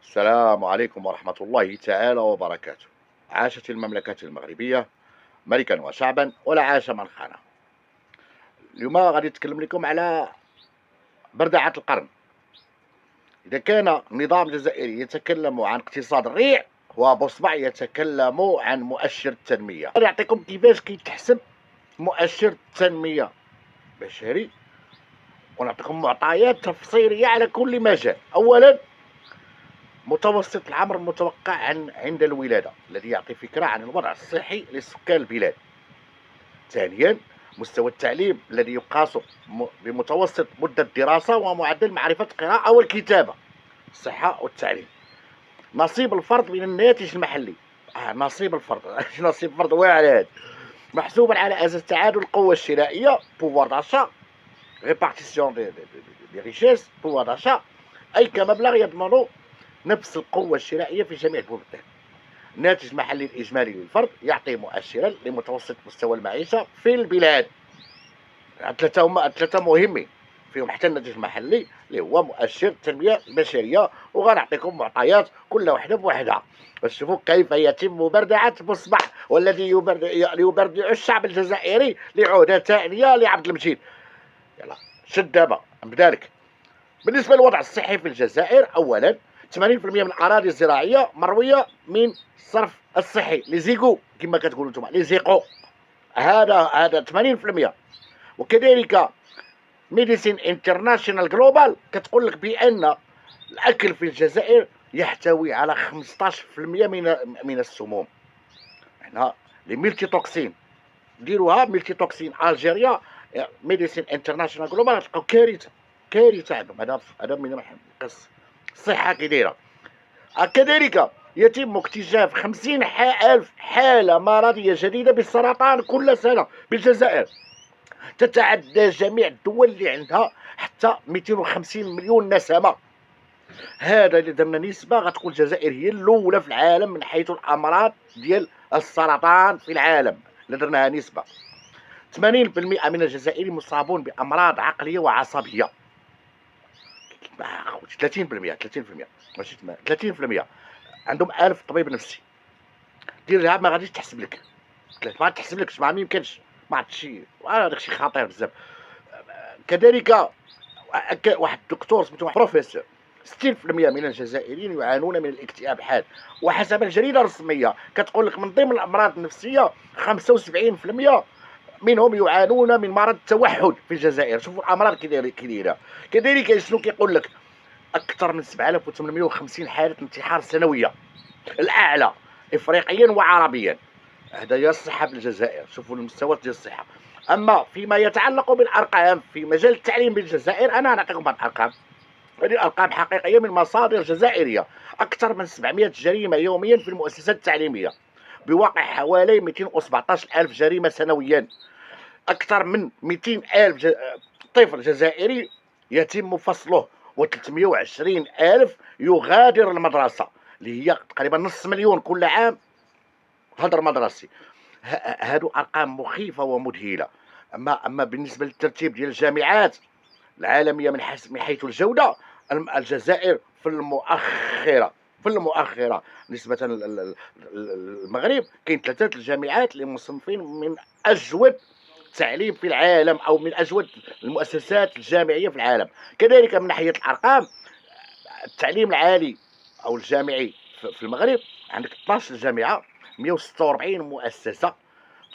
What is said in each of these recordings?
السلام عليكم ورحمة الله تعالى وبركاته. عاشت المملكة المغربية ملكا وشعبا ولا عاش من خانه. اليوم غادي نتكلم لكم على بردعة القرن. إذا كان النظام الجزائري يتكلم عن اقتصاد الريع، وبصبع يتكلم عن مؤشر التنمية. غادي نعطيكم كيفاش كيتحسب مؤشر التنمية البشري، ونعطيكم معطيات تفصيلية على كل مجال. أولا، متوسط العمر المتوقع عند الولادة الذي يعطي فكرة عن الوضع الصحي لسكان البلاد. ثانيا، مستوى التعليم الذي يقاس بمتوسط مدة الدراسة ومعدل معرفة القراءة والكتابة. الصحة والتعليم. نصيب الفرد من الناتج المحلي. نصيب الفرد نصيب الفرد واعر هذا، محسوبا على أساس تعادل القوة الشرائية بوفوار داشا، ريبارتيسيون دي ريشيس بوفوار داشا، أي كمبلغ يضمن نفس القوة الشرائية في جميع البلدان. الناتج المحلي الإجمالي للفرد يعطي مؤشرا لمتوسط مستوى المعيشة في البلاد. ثلاثة مهمين فيهم حتى الناتج المحلي اللي هو مؤشر التنمية البشرية، وغنعطيكم معطيات كل وحدة بوحدها باش تشوفوا كيف يتم مبردعة بصبع والذي يبردع الشعب الجزائري لعهدة ثانية لعبد المجيد. يلا شد دابا نبدا لك. بالنسبة للوضع الصحي في الجزائر، أولا 80% من الأراضي الزراعية مروية من الصرف الصحي، لي زيكو كما كتقولوا نتوما، لي زيكو. هذا 80%. وكذلك ميديسين انترناشونال جلوبال كتقول لك بأن الأكل في الجزائر يحتوي على 15% من السموم. حنا لي ميلتي توكسين ديروها ميلتي توكسين الجيريا، ميديسين انترناشونال جلوبال تلقاو كارثة عندهم. هذا من القص الصحة كي دايرة. كذلك يتم اكتشاف 50,000 حالة مرضية جديدة بالسرطان كل سنة بالجزائر، تتعدى جميع الدول اللي عندها حتى 250 مليون نسمة. هذا اللي درنا نسبة غتكون الجزائر هي الأولى في العالم من حيث الأمراض ديال السرطان في العالم، اللي درناها نسبة. 80% من الجزائريين مصابون بأمراض عقلية وعصبية. 30% ماشي 30% عندهم 1000 طبيب نفسي. ديرها ما غاديش تحسب لك، ما تحسب ما يمكنش، ما عرفتش هذا الشيء خطير بزاف. كذلك واحد الدكتور سميتو بروفيسور، 60% من الجزائريين يعانون من الاكتئاب حاد، وحسب الجريدة الرسمية كتقول لك من ضمن الأمراض النفسية 75% منهم يعانون من مرض التوحد في الجزائر. شوفوا الأمراض كي دايرة. كذلك شنو كيقول لك؟ أكثر من 7850 حالة انتحار سنوية، الأعلى إفريقيا وعربيا. هذا هي الصحة في الجزائر. شوفوا المستوى ديال الصحة. أما فيما يتعلق بالأرقام في مجال التعليم بالجزائر، أنا نعطيكم بعض الأرقام. هذه الأرقام حقيقية من مصادر جزائرية. أكثر من 700 جريمة يوميا في المؤسسات التعليمية، بواقع حوالي 217 ألف جريمة سنويا. أكثر من 200 ألف طفل جزائري يتم فصله، و320 ألف يغادر المدرسة، اللي هي تقريبا نص مليون كل عام هدر مدرسي. هادو أرقام مخيفة ومذهلة. أما بالنسبة للترتيب ديال الجامعات العالمية من حيث الجودة، الجزائر في المؤخرة نسبة للمغرب. كاين 3 الجامعات اللي مصنفين من أجود التعليم في العالم، أو من أجود المؤسسات الجامعية في العالم. كذلك من ناحية الأرقام، التعليم العالي أو الجامعي في المغرب عندك 12 جامعة، 146 مؤسسة.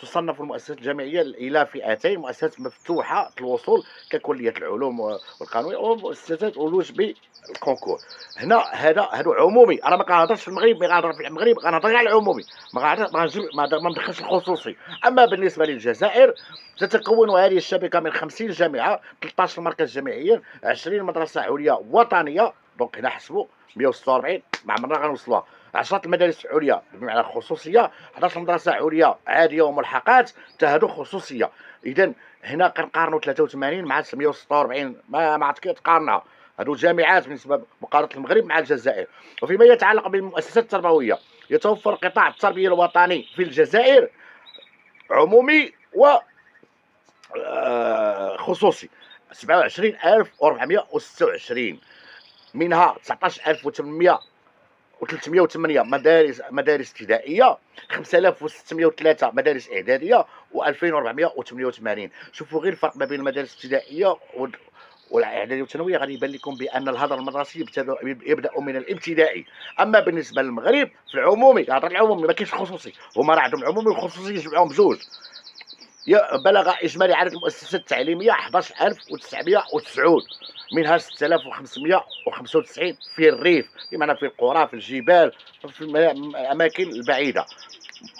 تصنف المؤسسات الجامعية إلى فئتين: مؤسسات مفتوحة الوصول ككلية العلوم والقانون، ومؤسسات أولوج بالكونكور. هنا هادو عمومي، أنا ما كنهضرش في المغرب، مي غنهضر في المغرب غنهضر على العمومي، ما ندخلش الخصوصي. أما بالنسبة للجزائر، تتكون هذه الشبكة من 50 جامعة، 13 مركز جامعيا، 20 مدرسة عليا وطنية. دونك هنا حسبوا 146 ما عمرنا غنوصلوها. 10 المدارس العليا بمعنى خصوصيه، 11 مدرسه عليا عاديه وملحقات تهدو خصوصيه. اذا هنا كنقارنوا 83 مع 146، ما عرفت كيف تقارنها. هادو جامعات بالنسبه مقارنه المغرب مع الجزائر. وفيما يتعلق بالمؤسسات التربويه، يتوفر قطاع التربيه الوطني في الجزائر عمومي و خصوصي. 27426، منها 19800 و308 مدارس ابتدائيه، 5603 مدارس اعداديه، و2488. شوفوا غير الفرق ما بين المدارس الابتدائيه والاعداديه والثانويه. غادي يبان لكم بان الهدر المدرسي يبدا من الابتدائي. اما بالنسبه للمغرب في العمومي، هضر العمومي ما كاينش الخصوصي، هما راه عندهم العمومي والخصوصي يجمعوهم بجوج. بلغ اجمالي عدد المؤسسات التعليميه 11990، منها 6595 في الريف، بمعنى في القرى، في الجبال، في الاماكن البعيده،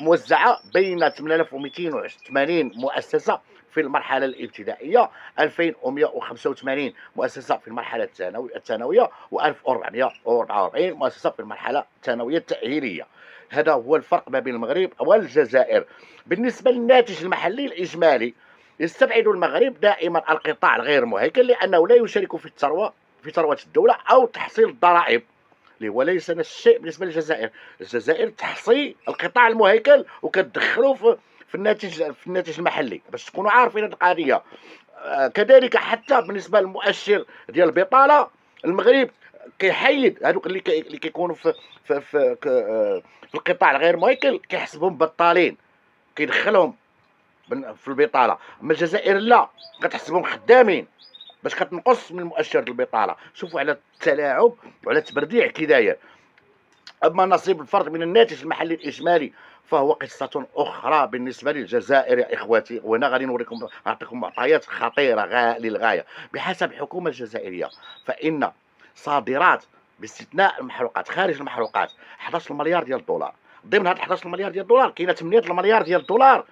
موزعه بين 8280 مؤسسه في المرحله الابتدائيه، 2185 مؤسسه في المرحله الثانويه، و1444 مؤسسه في المرحله الثانويه التاهيليه. هذا هو الفرق ما بين المغرب والجزائر. بالنسبه للناتج المحلي الاجمالي، يستبعد المغرب دائما القطاع الغير مهيكل، لانه لا يشارك في ثروه الدوله او تحصيل الضرائب، اللي هو ليس نفس الشيء بالنسبه للجزائر. الجزائر تحصي القطاع المهيكل وكتدخلوا في الناتج المحلي، باش تكونوا عارفين هذه القضيه. كذلك حتى بالنسبه للمؤشر ديال البطاله، المغرب كيحيد هذوك اللي كيكونوا في القطاع الغير مهيكل، كيحسبهم بطالين، كيدخلهم في البطاله. اما الجزائر لا، كتحسبهم خدامين باش كتنقص من مؤشر البطاله. شوفوا على التلاعب وعلى التبرديع كي داير. اما نصيب الفرد من الناتج المحلي الاجمالي فهو قصة أخرى بالنسبة للجزائر يا إخواتي. وهنا غادي نعطيكم معطيات خطيرة للغاية. بحسب الحكومة الجزائرية، فإن صادرات باستثناء المحروقات، خارج المحروقات، 11 مليار ديال الدولار. ضمن هاد 11 مليار ديال الدولار كاينه 8 مليار ديال الدولار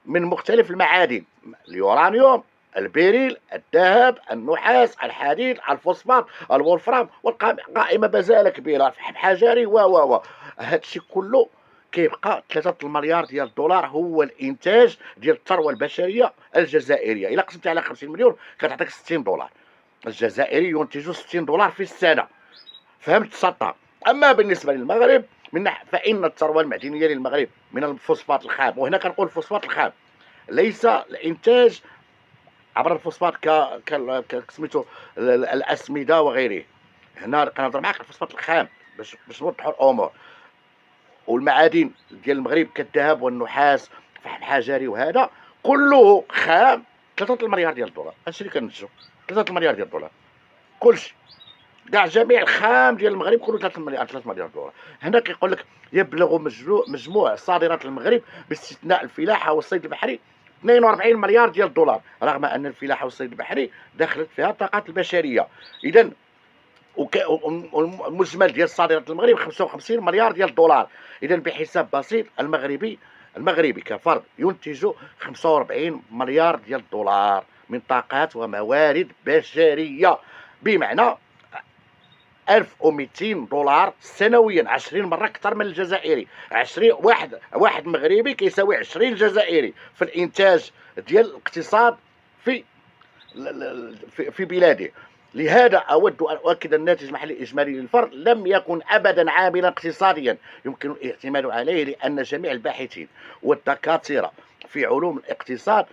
من مختلف المعادن: اليورانيوم، البيريل، الذهب، النحاس، الحديد، الفوسفات، الولفرام، والقائمه بزاله كبيره، الفحم حجري و هادشي كله كيبقى 3 مليار ديال الدولار هو الانتاج ديال الثروه البشريه الجزائريه. الا قسمت على 50 مليون كتعطيك 60 دولار. الجزائري ينتج 60 دولار في السنه. فهمت السطر؟ اما بالنسبه للمغرب فان الثروه المعدنيه للمغرب من الفوسفات الخام، وهنا كنقول الفوسفات الخام، ليس الانتاج عبر الفوسفات سميتو الاسمده وغيره. هنا كنهضر معاك الفوسفات الخام باش نوضحوا الامور. والمعادن ديال المغرب كالذهب والنحاس، فحم حجري، وهذا كله خام. 3 مليار ديال الدولار، هادشي اللي كننتجو، 3 مليار ديال الدولار كلشي، كاع جميع الخام ديال المغرب كله 3 مليار دولار. هنا كيقول لك يبلغ مجموع صادرات المغرب باستثناء الفلاحه والصيد البحري 42 مليار ديال الدولار، رغم ان الفلاحه والصيد البحري دخلت فيها الطاقات البشريه. اذا المجمل ديال صادرات المغرب 55 مليار ديال الدولار. اذا بحساب بسيط، المغربي كفرد ينتج 45 مليار ديال الدولار من طاقات وموارد بشريه، بمعنى 1200 دولار سنويا، 20 مره اكثر من الجزائري. 20 واحد مغربي كيساوي 20 جزائري في الانتاج ديال الاقتصاد في بلاده. لهذا أود أن أؤكد الناتج المحلي الإجمالي للفرد لم يكن أبدا عاملا اقتصاديا يمكن الاعتماد عليه، لأن جميع الباحثين والدكاترة في علوم الاقتصاد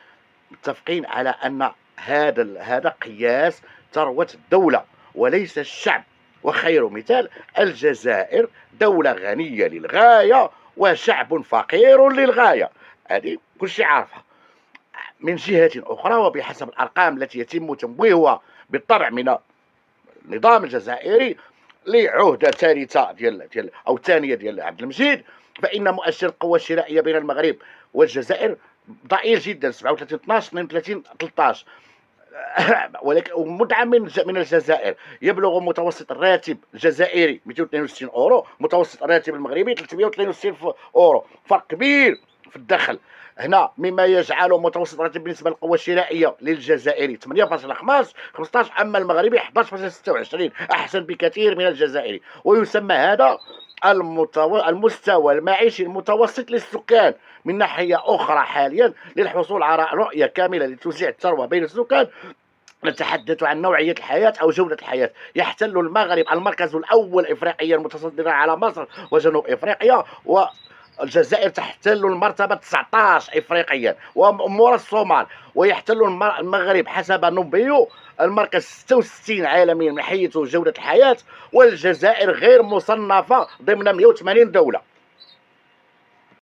متفقين على أن هذا قياس ثروة الدولة وليس الشعب. وخير مثال الجزائر، دولة غنية للغاية وشعب فقير للغاية، هذه كل شيء عارفها. من جهة أخرى، وبحسب الأرقام التي يتم تمويهها بالطبع من النظام الجزائري لعهدة ثالثة أو ثانية ديال عبد المجيد، فإن مؤشر القوة الشرائية بين المغرب والجزائر ضئيل جدا، 37 12 32 13. ولكن مدعم من الجزائر. يبلغ متوسط الراتب الجزائري 262 اورو، متوسط الراتب المغربي 362 اورو، فرق كبير في الدخل هنا، مما يجعل متوسط الراتب بالنسبه للقوه الشرائيه للجزائري 8.15، اما المغربي 11.26، احسن بكثير من الجزائري. ويسمى هذا المستوى المعيشي المتوسط للسكان. من ناحية أخرى، حاليا للحصول على رؤية كاملة لتوزيع الثروة بين السكان، نتحدث عن نوعية الحياة أو جودة الحياة. يحتل المغرب المركز الأول إفريقيا، متصدرا على مصر وجنوب إفريقيا، الجزائر تحتل المرتبة 19 إفريقيا ومورا الصومال، ويحتل المغرب حسب نوبيو المركز 66 عالميا من حيث جودة الحياة، والجزائر غير مصنفة ضمن 180 دولة.